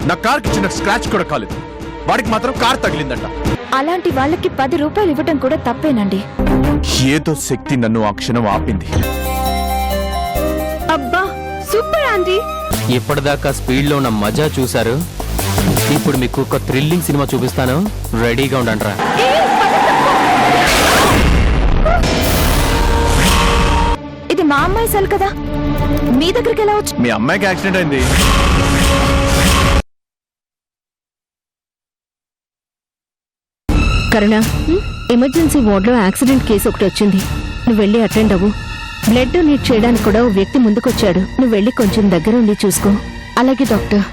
నా కార్కి చిన్న స్క్రాచ్ కూడా కాలేదు, వాడికి మాత్రం కార్ తగిలిందంట. అలాంటి వాళ్ళకి 10 రూపాయలు ఇవ్వటం కూడా తప్పేనండి. ఏదో శక్తి నన్ను ఆ క్షణం ఆపింది. అబ్బా సూపర్ ఆంటీ. ఇప్పటిదాకా స్పీడ్ లో ఉన్న మజా చూశారు, ఇప్పుడు మీకు ఒక థ్రిల్లింగ్ సినిమా చూపిస్తాను, రెడీగా ఉండండిరా. ఇది మా అమ్మాయి సెల్ కదా, మీ దగ్గరికి ఎలా వచ్చి? మీ అమ్మాయికి యాక్సిడెంట్ అయింది. కరుణ, ఎమర్జెన్సీ వార్డులో యాక్సిడెంట్ కేసు ఒకటి వచ్చింది. నువ్వు వెళ్ళి అటెండ్ అవ్వు. బ్లడ్ డొనేట్ చేయడానికి కూడా ఓ వ్యక్తి ముందుకొచ్చాడు. నువ్వు వెళ్ళి కొంచెం దగ్గర ఉండి చూసుకో. అలాగే డాక్టర్.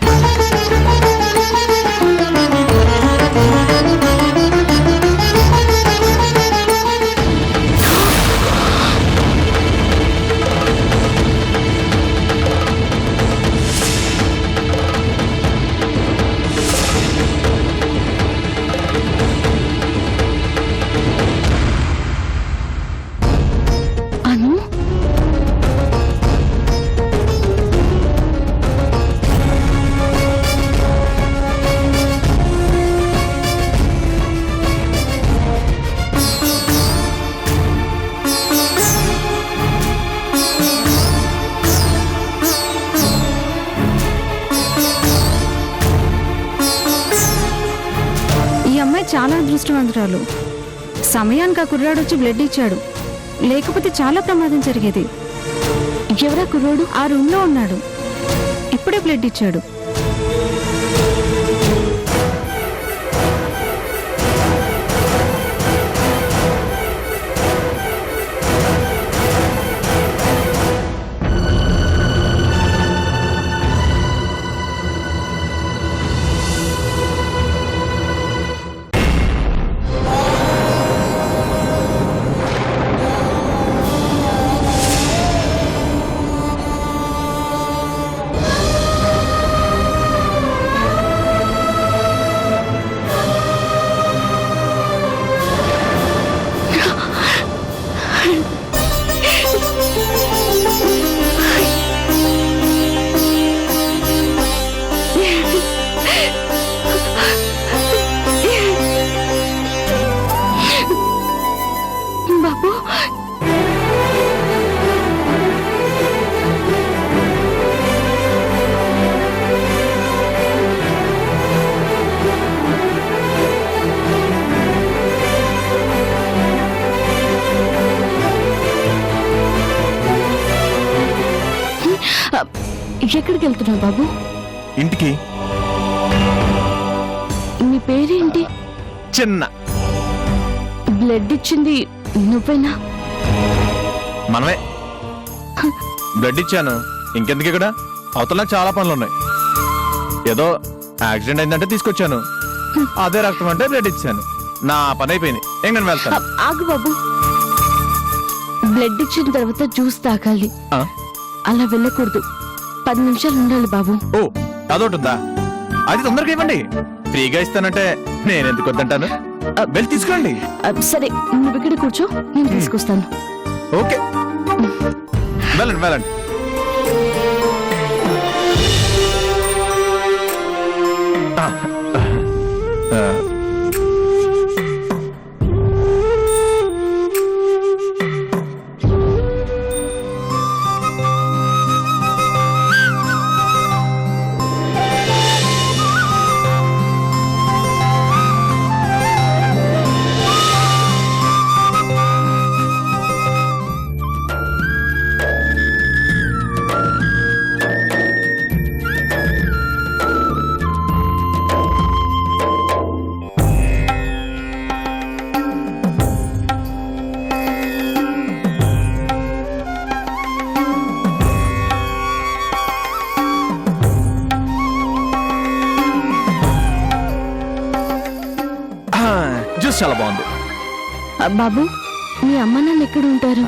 చాలా అదృష్టవంతురాలు. సమయానికి ఆ కుర్రాడు వచ్చి బ్లడ్ ఇచ్చాడు, లేకపోతే చాలా ప్రమాదం జరిగేది. ఎవరా కుర్రాడు? ఆ రూమ్ లో ఉన్నాడు, ఇప్పుడే బ్లడ్ ఇచ్చాడు. ఎక్కడికి వెళ్తున్నావు బాబు? ఇంటికి. మీ పేరేంటి? చిన్న. బ్లడ్ ఇచ్చింది నువ్వేనా? మనమే. బ్లడ్ ఇచ్చాను, ఇంకెందుకు ఇక్కడ? అవతల నాకు చాలా పనులు ఉన్నాయి. ఏదో యాక్సిడెంట్ అయిందంటే తీసుకొచ్చాను, అదే రక్తం అంటే బ్లడ్ ఇచ్చాను. నా పని అయిపోయింది, ఏం నేను వెళ్తాను. ఆగు బాబు, బ్లడ్ ఇచ్చిన తర్వాత జ్యూస్ తాగాలి. ఆ? అలా వెళ్ళకూడదు, 10 నిమిషాలు ఉండాలి బాబు. ఓ అదొకటి ఉందా? అది తొందరగా ఇవ్వండి, ఫ్రీగా ఇస్తానంటే నేను ఎందుకు వద్దంటాను. వెళ్ళి తీసుకోండి. సరే, నువ్వు ఇక్కడ కూర్చో, నేను తీసుకొస్తాను. ఓకే, వెళ్ళండి వెళ్ళండి. చాలా బాగుంది. బాబు, మీ అమ్మ నాన్న ఎక్కడ ఉంటారు?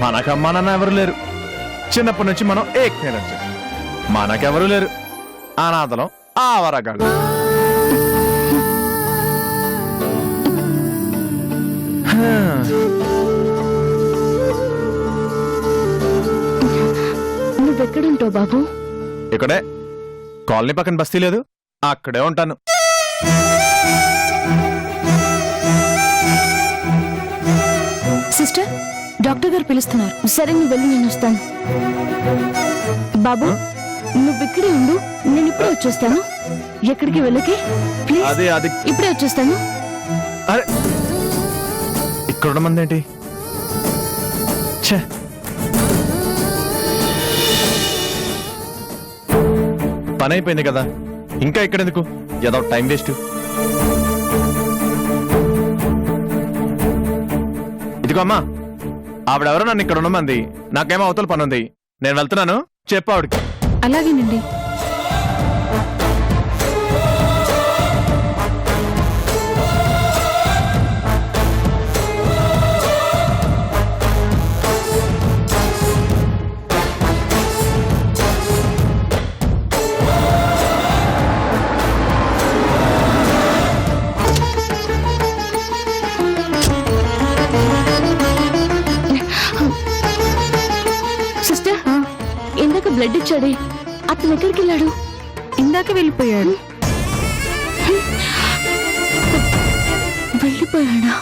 మనకు అమ్మా నాన్న ఎవరు లేరు. చిన్నప్పటి నుంచి మనం ఏక్ పేరెంట్స్. మనకెవరు లేరు, అనాథలం, ఆవరగాళ్ళు. నువ్వెక్కడుంటావు బాబు? ఇక్కడే కాలనీ పక్కన బస్తీ లేదు, అక్కడే ఉంటాను. సిస్టర్, డాక్టర్ గారు పిలుస్తున్నారు. సరే, నువ్వు వెళ్ళి నేను వస్తాను. బాబు, నువ్వు ఇక్కడే ఉండు, నేను ఇప్పుడే వచ్చేస్తాను. ఎక్కడికి వెళ్ళకి ప్లీజ్. అది ఇప్పుడే వచ్చేస్తాను. అరే, ఇక్కడ ఉండమంది ఏంటి? ఛే, పని అయిపోయింది కదా, ఇంకా ఇక్కడెందుకు? ఏదో టైం వేస్ట్. ఇదిగో అమ్మా, ఆవిడెవరో నన్ను ఇక్కడ ఉండమంది. నాకేమో అవతల పని ఉంది, నేను వెళ్తున్నాను. చెప్పు ఆవిడకి. అలాగేనండి. సిస్టర్, ఇందాక బ్లడ్ ఇచ్చాడే, అతను ఎక్కడికి వెళ్ళాడు? ఇందాక వెళ్ళిపోయాడు. వెళ్ళిపోయాడా?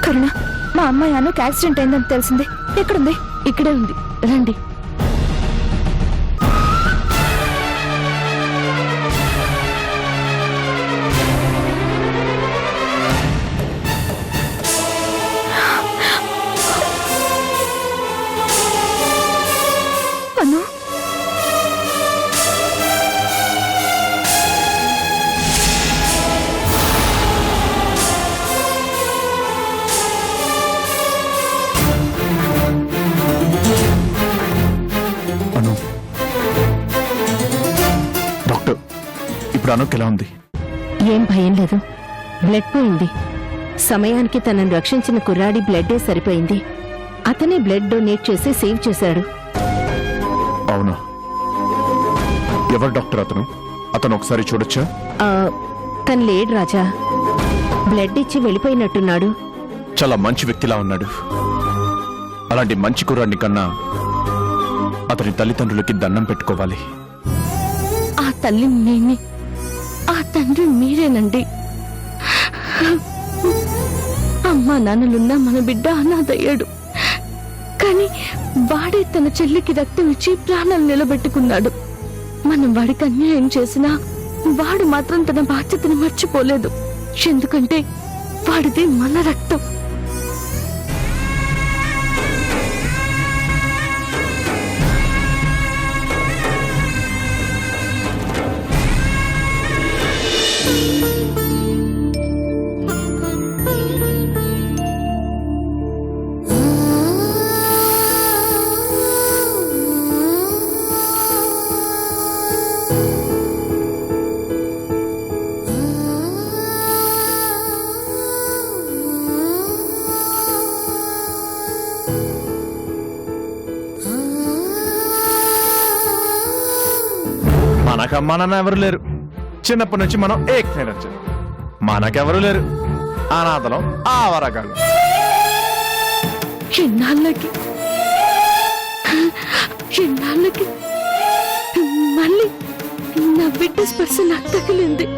కరుణ, మా అమ్మాయి అనుకు యాక్సిడెంట్ అయిందని తెలిసింది. ఎక్కడుంది? ఇక్కడే ఉంది, రండి. అను, అను, డాక్టర్, ఇప్పుడు అనుకి ఎలా ఉంది? ఏం భయం లేదు. బ్లడ్ పోయింది. సమయానికి తనను రక్షించిన కుర్రాడి బ్లడ్డే సరిపోయింది. అతనే బ్లడ్ డొనేట్ చేసి సేవ్ చేశాడు. అవునా? ఎవరు డాక్టర్ అతను? అతను ఒకసారి చూడొచ్చా? ఆ, తను లేడు రాజా. బ్లడ్ ఇచ్చి వెళ్ళిపోయినట్టున్నాడు. చాలా మంచి వ్యక్తిలా ఉన్నాడు. అలాంటి మంచి కుర్రాడిని కన్నా అతని తల్లిదండ్రులకి దండం పెట్టుకోవాలి. ఆ తల్లి నేనే, ఆ తండ్రి మీరేనండి. అమ్మా నాన్నలున్నా మన బిడ్డ అనాథయ్యాడు. కానీ వాడే తన చెల్లికి రక్తం ఇచ్చి ప్రాణాలు నిలబెట్టుకున్నాడు. మనం వాడికి అన్యాయం చేసినా వాడు మాత్రం తన బాధ్యతను మర్చిపోలేదు. ఎందుకంటే వాడిది మన రక్తం. మనకమ్మా నాన్న ఎవరు లేరు. చిన్నప్పటి నుంచి మనం ఏకైనా వచ్చాం. మనకెవరు లేరు. అనాథలం, ఆవరగాళ్ళు. ఎన్నాళ్ళకి మళ్ళీ నా బిడ్డ స్పర్శ నాకు తగిలింది.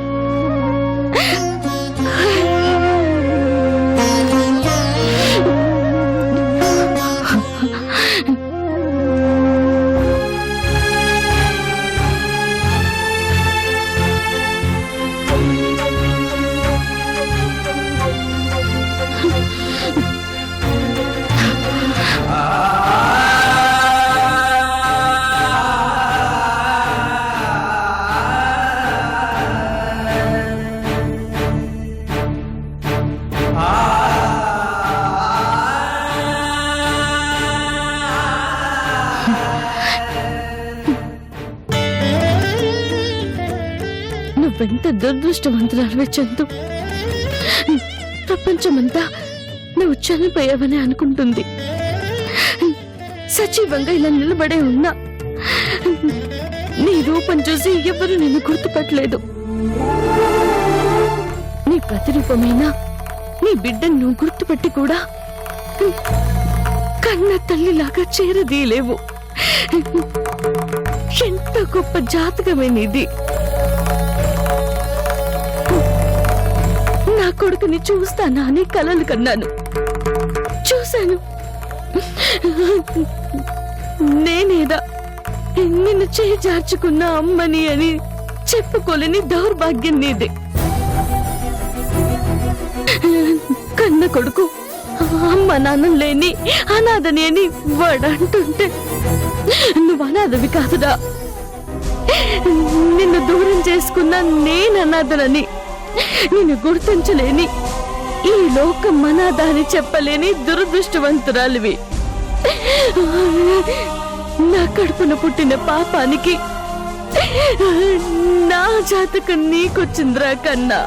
నువ్వెంత దురదృష్టవంతురాలివే చందు. ప్రపంచమంతా నువ్వు చనిపోయావని అనుకుంటుంది. సజీవంగా ఇలా నిలబడే ఉన్నా నీ రూపం చూసి ఎవరు నిన్ను గుర్తుపట్టలేదు. నీ ప్రతిరూపమైనా నీ బిడ్డను నువ్వు గుర్తుపట్టి కూడా కన్న తల్లిలాగా చేరదీయలేవు. ఎంత గొప్ప జాతకమైనది. నా కొడుకుని చూస్తానా అని కలలు కన్నాను. చూశాను. నేనేదా నిన్ను చేజార్చుకున్న అమ్మని అని చెప్పుకోలేని దౌర్భాగ్యం నీదే. కన్న కొడుకు అమ్మ నాన్న లేని అనాథని అని వాడంటుంటే నువ్వు అనాథవి కాదురా. నిన్ను దూరం చేసుకున్న నేను అనాథనని, నిన్ను గుర్తించలేని, ఈ లోకం అనాథ అని చెప్పలేని దురదృష్టవంతురాలివి. నా కడుపున పుట్టిన పాపానికి నా జాతకం నీకొచ్చిందిరా కన్నా.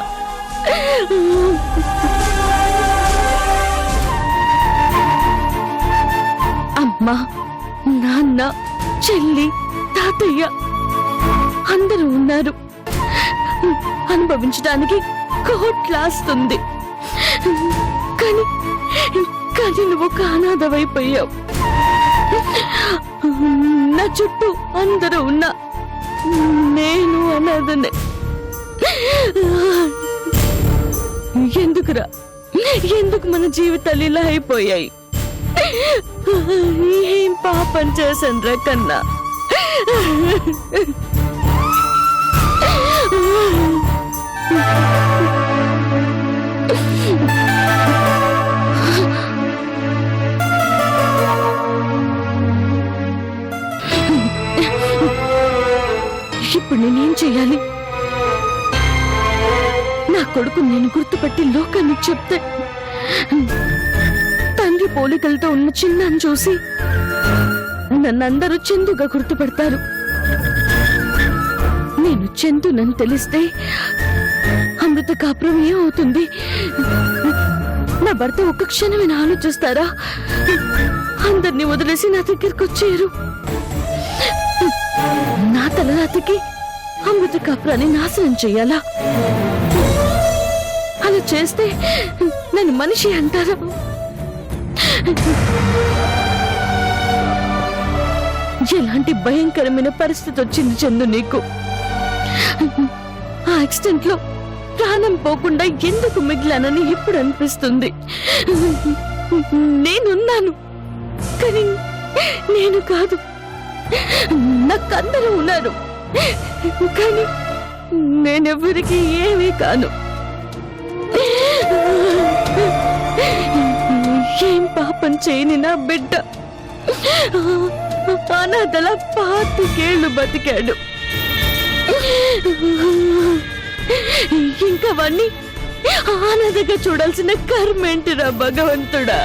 అమ్మ, నాన్న, చెల్లి, తాతయ్య అందరూ ఉన్నారు. అనుభవించడానికి కోట్లాస్తుంది. కానీ కానీ నువ్వు ఒక అనాథవైపోయావు. నా చుట్టూ అందరూ ఉన్నా నేను అనాథనే. ఎందుకురా, ఎందుకు మన జీవితాలు ఇలా అయిపోయాయి? ఏం పాపం చేశానురా కన్నా? ఇప్పుడు నేనేం చెయ్యాలి? నా కొడుకు నేను గుర్తుపట్టి లోకానికి చెప్తే తండ్రి పోలికలతో ఉన్న చిన్నాన్ని చూసి నన్నందరూ చందుగా గుర్తుపడతారు. నేను చందునని తెలిస్తే అమృత కాపురం ఏమవుతుంది? నా భర్త ఒక్క క్షణమైనా ఆలోచిస్తారా? అందరినీ వదిలేసి నా దగ్గరికి వచ్చేయరు. నా తలరాతకి అమృత కాపురాన్ని నాశనం చెయ్యాలా? అలా చేస్తే నన్ను మనిషి అంటారా? ఎలాంటి భయంకరమైన పరిస్థితి వచ్చింది చందు నీకు? ఆ యాక్సిడెంట్ లో ప్రాణం పోకుండా ఎందుకు మిగిలానని ఇప్పుడు అనిపిస్తుంది. నేనున్నాను, కానీ నేను కాదు. నాకందరూ ఉన్నారు, కానీ నేనెవరికి ఏమీ కాను. ఏం పాపం చేయని నా బిడ్డ అనాథల 25 ఏళ్ళు బతికాడు. ఇంకా వాణ్ణి అనాథగా చూడాల్సిన కర్మేంటిరా భగవంతుడా?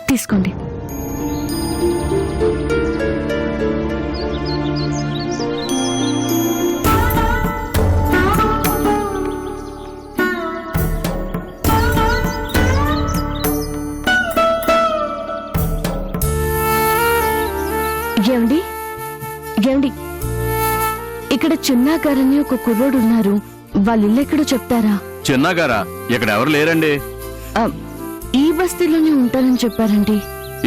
తీసుకోండి. ఏమండి, ఏమండి, ఇక్కడ చిన్నాగారని ఒక కుర్రోడు ఉన్నారు. వాళ్ళ ఇల్లు ఎక్కడో చెప్తారా? చిన్నగారా ఇక్కడ ఎవరు లేరండి. ఆ, ఈ బస్తీలోనే ఉంటారని చెప్పారండి.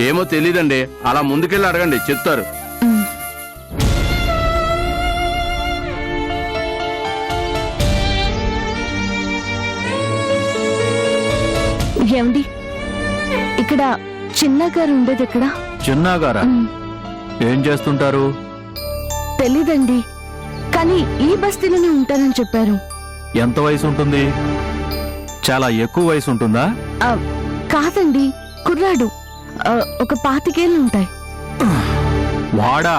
ఏమో తెలీదండి, అలా ముందుకెళ్ళి అడగండి, చెప్తారు. ఉమ్. ఏమండి, ఇక్కడ చిన్నగారు ఉండేది ఎక్కడ? చిన్నగారా ఏం చేస్తుంటారు? తెలీదండి, కానీ ఈ బస్తీలోనే ఉంటారని చెప్పారు. ఎంత వయసు ఉంటుంది? చాలా ఎక్కువ వయసు ఉంటుందా? ఆ, కాదండి, కుర్రాడు. ఒక 25 ఉంటాయి. వాడా?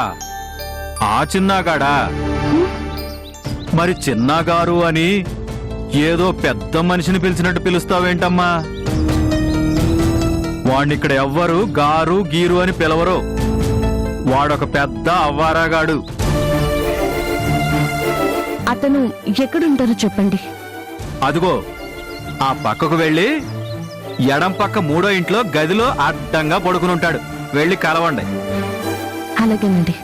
ఆ చిన్నగాడా? మరి చిన్నగారు అని ఏదో పెద్ద మనిషిని పిలిచినట్టు పిలుస్తావేంటమ్మా? వాణ్ణిక్కడ ఎవ్వరు గారు గీరు అని పిలవరు. వాడొక పెద్ద అవ్వారాగాడు. అతను ఎక్కడుంటారో చెప్పండి. అదిగో ఆ పక్కకు వెళ్ళి ఎడం పక్క 3వ ఇంట్లో గదిలో అడ్డంగా పడుకుని ఉంటాడు. వెళ్ళి కలవండి. అలాగేనండి.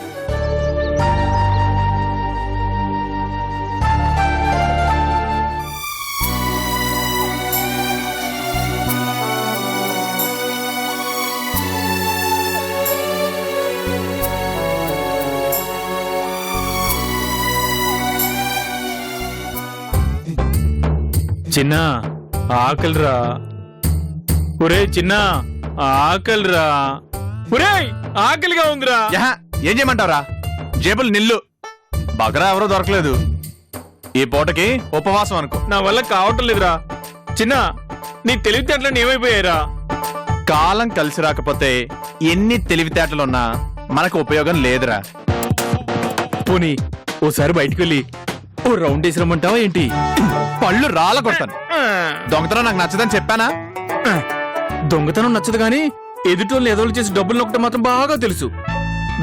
చిన్న ఆకలిరా. ఒరే చిన్న ఆకలిరా. ఒరే ఆకలిగా ఉందిరా. యహ, ఏం చేయమంటారా? జేబులు నిల్లు. బగరా ఎవరో దొరకలేదు. ఈ పూటకి ఉపవాసం అనుకో. నా వల్ల కావటం లేదురా. చిన్న నీ తెలివితేటలని ఏమైపోయారా? కాలం కలిసి రాకపోతే ఎన్ని తెలివితేటలున్నా మనకు ఉపయోగం లేదురా. పోనీ ఓసారి బయటికి వెళ్ళి ఓ రౌండ్ వేసి రమ్మంటావా ఏంటి? పళ్ళు రాళ్ళ కొడతాను. దొంగతనం నాకు నచ్చదని చెప్పానా? దొంగతనం నచ్చదు గాని ఎదుటోళ్ళు ఎదోళ్ళు చేసి డబ్బులు నొక్కటం మాత్రం బాగా తెలుసు.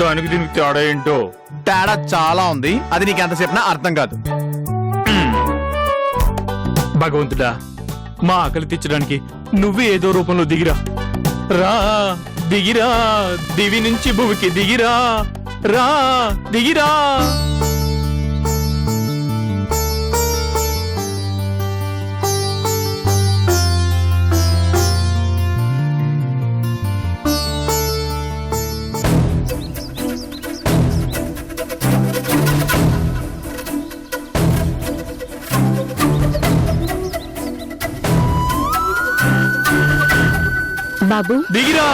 దానికి దీనికి తేడా ఏంటో? తేడా చాలా ఉంది. అది నీకు ఎంత చెప్పినా అర్థం కాదు. భగవంతుడా, మా ఆకలి తీర్చడానికి నువ్వే ఏదో రూపంలో దిగిరా. రా దిగిరా, దివి నుంచి భూమికి దిగిరా. రా దిగిరా. బాబు, దిగిరా.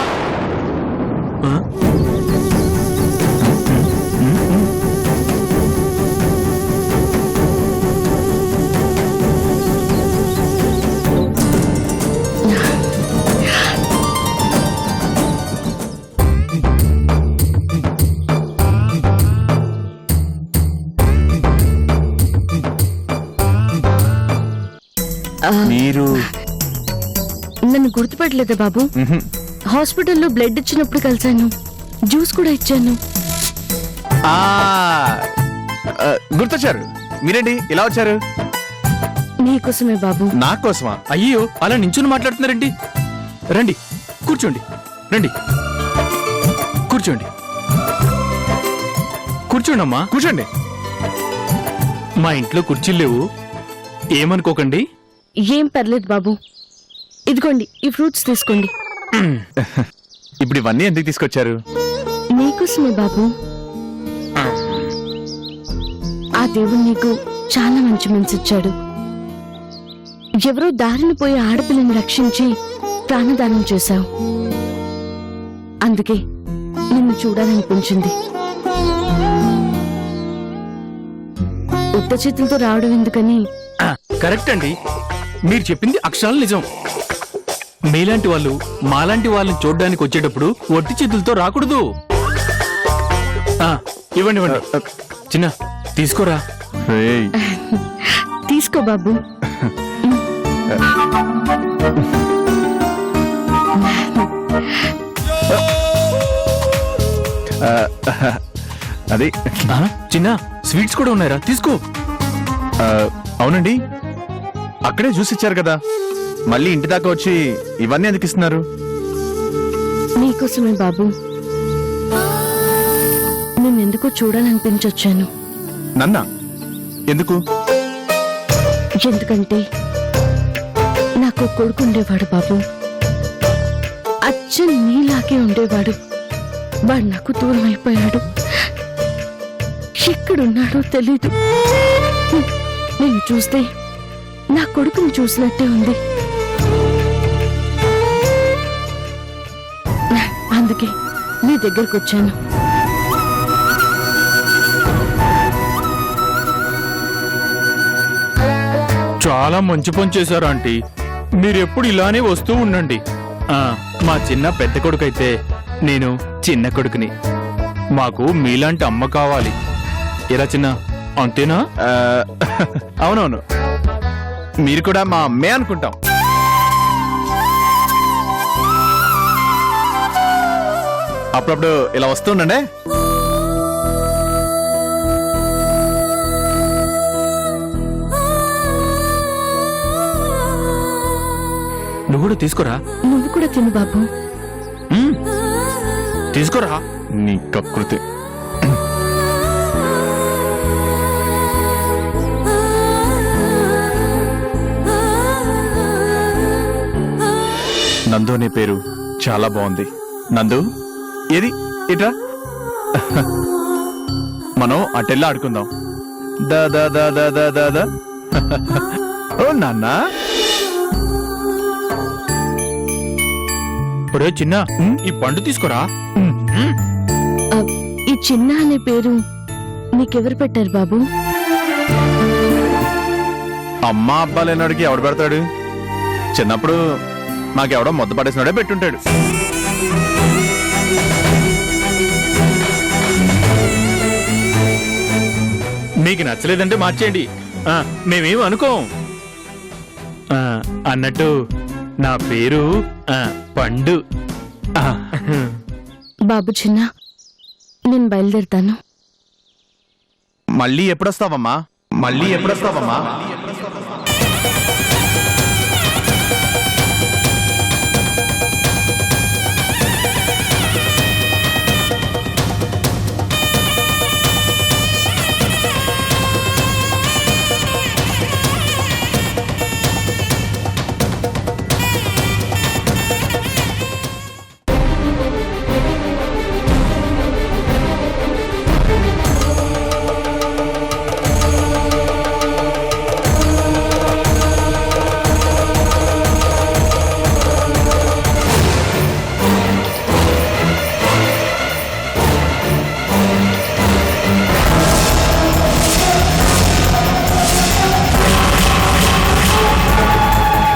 మీరు నన్ను గుర్తుపట్టలేదా బాబు? మ్హూ. హాస్పిటల్లో బ్లడ్ ఇచ్చినప్పుడు కలిశాను. జ్యూస్ కూడా ఇచ్చాను. ఆ, ఆ, గుర్తొచ్చారు. మీరేంటి ఇలా వచ్చారు? నీకోసమే బాబు. నా కోసమా? అయ్యో, అలా నించుని మాట్లాడుతున్నారండి. రండి కూర్చోండి. రండి కూర్చోండి. కూర్చోండి అమ్మా, కూర్చోండి. మా ఇంట్లో కుర్చీలు లేవు, ఏమనుకోకండి. ఏం పర్లేదు బాబు. ఇదిగోండి, ఈ ఫ్రూట్స్ తీసుకోండి. ఇప్పుడు ఇవన్నీ ఎందుకు తీసుకొచ్చారు? నీకోసమే బాబు. ఆ దేవుడు నీకు చాలా మంచి మనసు ఇచ్చాడు. ఎవరో దారిని పోయే ఆడపిల్లని రక్షించి ప్రాణదానం చేశావు. అందుకే నిన్ను చూడాలనిపించింది. ఉత్త చేతులతో రావడం ఎందుకని కరెక్ట్ అండి, మీరు చెప్పింది అక్షరాలు నిజం. మీలాంటి వాళ్ళు మాలాంటి వాళ్ళని చూడడానికి వచ్చేటప్పుడు ఒట్టి చేతులతో రాకూడదు. ఇవ్వండి ఇవ్వండి. చిన్న తీసుకోరా. ఏయ్, తీసుకో బాబు. అది చిన్న స్వీట్స్ కూడా ఉన్నాయరా, తీసుకో. ఆ, అవునండి, అక్కడే జ్యూస్ ఇచ్చారు కదా, మళ్ళీ ఇంటి దాకా వచ్చి ఇవన్నీ ఎందుకు ఇస్తున్నారు? నీకోసమే బాబు. నిన్నెందుకో చూడాలనిపించొచ్చాను. నన్నా? ఎందుకు? ఎందుకంటే నాకు కొడుకు ఉండేవాడు బాబు, అచ్చం నీలాగే ఉండేవాడు. వాడు నాకు దూరం అయిపోయాడు. ఎక్కడున్నాడో తెలీదు. నేను చూస్తే నా కొడుకుని చూసినట్టే ఉంది. అందుకే నీ దగ్గరకు వచ్చాను. చాలా మంచి పని చేశారు ఆంటీ. మీరెప్పుడు ఇలానే వస్తూ ఉండండి. మా చిన్న పెద్ద కొడుకైతే నేను చిన్న కొడుకుని. మాకు మీలాంటి అమ్మ కావాలి. ఎలా చిన్న, అంతేనా? అవునవును, మీరు కూడా మా అమ్మే అనుకుంటాం. అప్పుడప్పుడు ఇలా వస్తూ ఉండండి. నువ్వు కూడా తీసుకోరా. నువ్వు కూడా తిను బాబు. తీసుకోరా. నీ కకృతి. నందు అనే పేరు చాలా బాగుంది. నందు, ఏది ఇట్రా. మనం అటెల్లా ఆడుకుందాం. దా దా దా దా దా దా దా. ఓ నాన్న, ఒరే చిన్న, ఈ పండు తీసుకోరా. ఈ చిన్న అనే పేరు నీకెవరు పెట్టారు బాబు? అమ్మ అబ్బా లేనాడికి ఎవడు పెడతాడు? చిన్నప్పుడు మాకెవడో మొద్ద పడేసినాడే పెట్టుంటాడు. మీకు నచ్చలేదంటే మార్చేయండి. మేమేం అనుకోం. అన్నట్టు నా పేరు పండు. బాబు చిన్న, నేను బయలుదేరుతాను. మళ్ళీ ఎప్పుడొస్తావమ్మా? మళ్ళీ ఎప్పుడొస్తావమ్మా?